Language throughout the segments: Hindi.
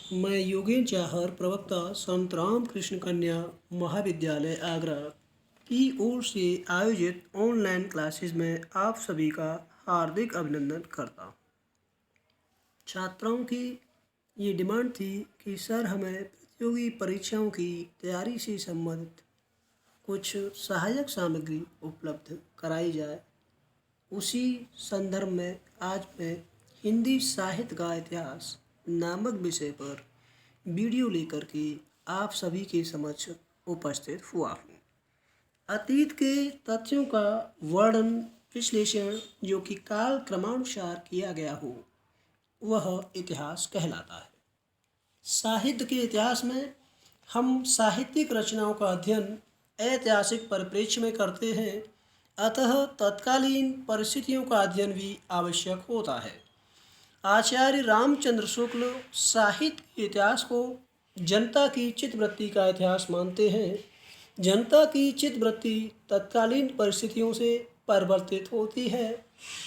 मैं योगेन चाहर प्रवक्ता संत रामकृष्ण कन्या महाविद्यालय आगरा की ओर से आयोजित ऑनलाइन क्लासेस में आप सभी का हार्दिक अभिनंदन करता हूँ। छात्राओं की ये डिमांड थी कि सर हमें प्रतियोगी परीक्षाओं की तैयारी से संबंधित कुछ सहायक सामग्री उपलब्ध कराई जाए। उसी संदर्भ में आज मैं हिंदी साहित्य का इतिहास नामक विषय पर वीडियो लेकर के आप सभी के समक्ष उपस्थित हुआ हूँ। अतीत के तथ्यों का वर्णन विश्लेषण जो कि काल क्रमानुसार किया गया हो वह इतिहास कहलाता है। साहित्य के इतिहास में हम साहित्यिक रचनाओं का अध्ययन ऐतिहासिक परिप्रेक्ष्य में करते हैं, अतः तत्कालीन परिस्थितियों का अध्ययन भी आवश्यक होता है। आचार्य रामचंद्र शुक्ल साहित्य के इतिहास को जनता की चित्तवृत्ति का इतिहास मानते हैं। जनता की चित्तवृत्ति तत्कालीन परिस्थितियों से परिवर्तित होती है,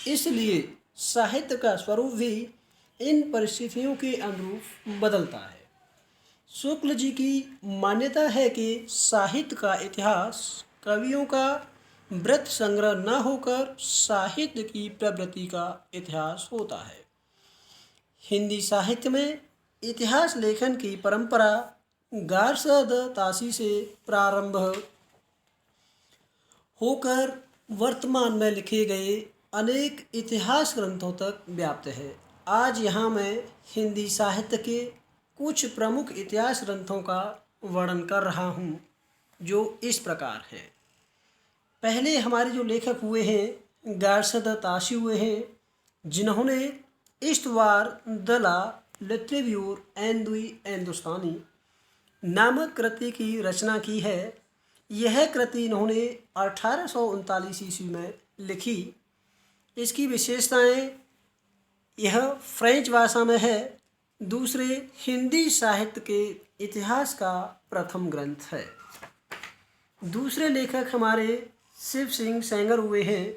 इसलिए साहित्य का स्वरूप भी इन परिस्थितियों के अनुरूप बदलता है। शुक्ल जी की मान्यता है कि साहित्य का इतिहास कवियों का वृत्त संग्रह न होकर साहित्य की प्रवृत्ति का इतिहास होता है। हिंदी साहित्य में इतिहास लेखन की परंपरा गारशद तासी से प्रारंभ होकर वर्तमान में लिखे गए अनेक इतिहास ग्रंथों तक व्याप्त है। आज यहाँ मैं हिंदी साहित्य के कुछ प्रमुख इतिहास ग्रंथों का वर्णन कर रहा हूँ, जो इस प्रकार हैं। पहले हमारे जो लेखक हुए हैं गारशद तासी हुए हैं, जिन्होंने इश्तवार दला लिट्रेव्यूर एंदुई हिंदुस्तानी नामक कृति की रचना की है। यह कृति इन्होंने 1839 ईस्वी में लिखी। इसकी विशेषताएं यह फ्रेंच भाषा में है। दूसरे हिंदी साहित्य के इतिहास का प्रथम ग्रंथ है। दूसरे लेखक हमारे शिव सिंह सेंगर हुए हैं,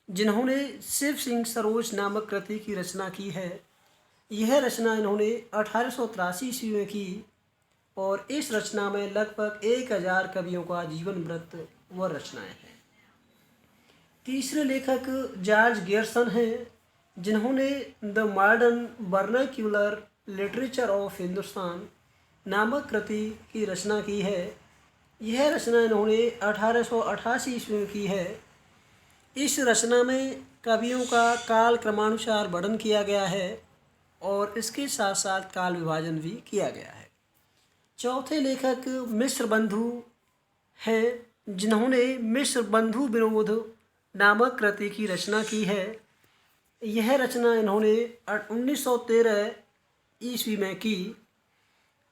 जिन्होंने शिव सिंह सरोज नामक कृति की रचना की है। यह रचना इन्होंने 1883 ईस्वी में की और इस रचना में लगभग 1000 कवियों का जीवन वृत्त व रचनाएं हैं। तीसरे लेखक जॉर्ज गियर्सन हैं, जिन्होंने the modern vernacular literature of Hindustan नामक कृति की रचना की है। यह रचना इन्होंने 1888 ईस्वी में की है। इस रचना में कवियों का काल क्रमानुसार वर्णन किया गया है और इसके साथ साथ काल विभाजन भी किया गया है। चौथे लेखक मिश्र बंधु हैं, जिन्होंने मिश्र बंधु विनोद नामक कृति की रचना की है। यह रचना इन्होंने 1913 ईस्वी में की।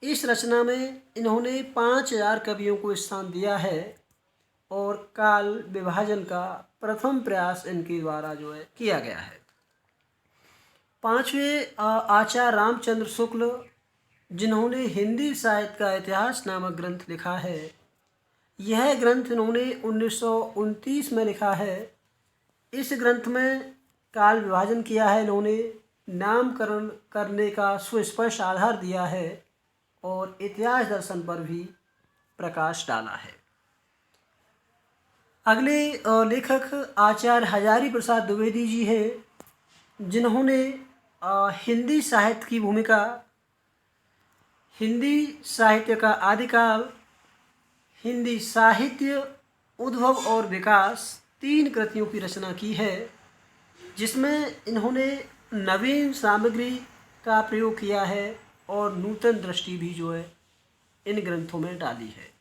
इस रचना में इन्होंने 5000 कवियों को स्थान दिया है और काल विभाजन का प्रथम प्रयास इनके द्वारा जो है किया गया है। पांचवें आचार्य रामचंद्र शुक्ल, जिन्होंने हिंदी साहित्य का इतिहास नामक ग्रंथ लिखा है। यह ग्रंथ इन्होंने 1929 में लिखा है। इस ग्रंथ में काल विभाजन किया है इन्होंने, नामकरण करने का सुस्पष्ट आधार दिया है और इतिहास दर्शन पर भी प्रकाश डाला है। अगले लेखक आचार्य हजारी प्रसाद द्विवेदी जी हैं, जिन्होंने हिंदी साहित्य की भूमिका, हिंदी साहित्य का आदिकाल, हिंदी साहित्य उद्भव और विकास 3 कृतियों की रचना की है, जिसमें इन्होंने नवीन सामग्री का प्रयोग किया है और नूतन दृष्टि भी जो है इन ग्रंथों में डाली है।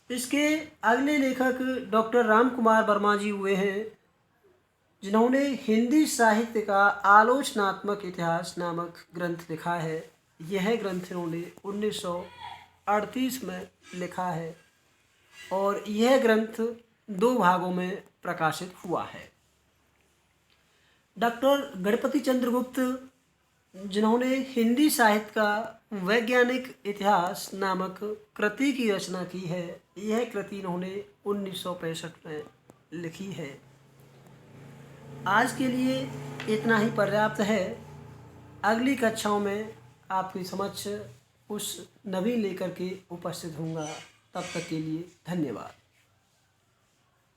इसके अगले लेखक डॉक्टर राम कुमार वर्मा जी हुए हैं, जिन्होंने हिंदी साहित्य का आलोचनात्मक इतिहास नामक ग्रंथ लिखा है। यह ग्रंथ इन्होंने 1938 में लिखा है और यह ग्रंथ 2 भागों में प्रकाशित हुआ है। डॉक्टर गणपति चंद्रगुप्त, जिन्होंने हिंदी साहित्य का वैज्ञानिक इतिहास नामक कृति की रचना की है। यह कृति इन्होंने 1965 में लिखी है। आज के लिए इतना ही पर्याप्त है। अगली कक्षाओं में आपके समक्ष उस नवीन लेकर के उपस्थित होऊंगा। तब तक के लिए धन्यवाद।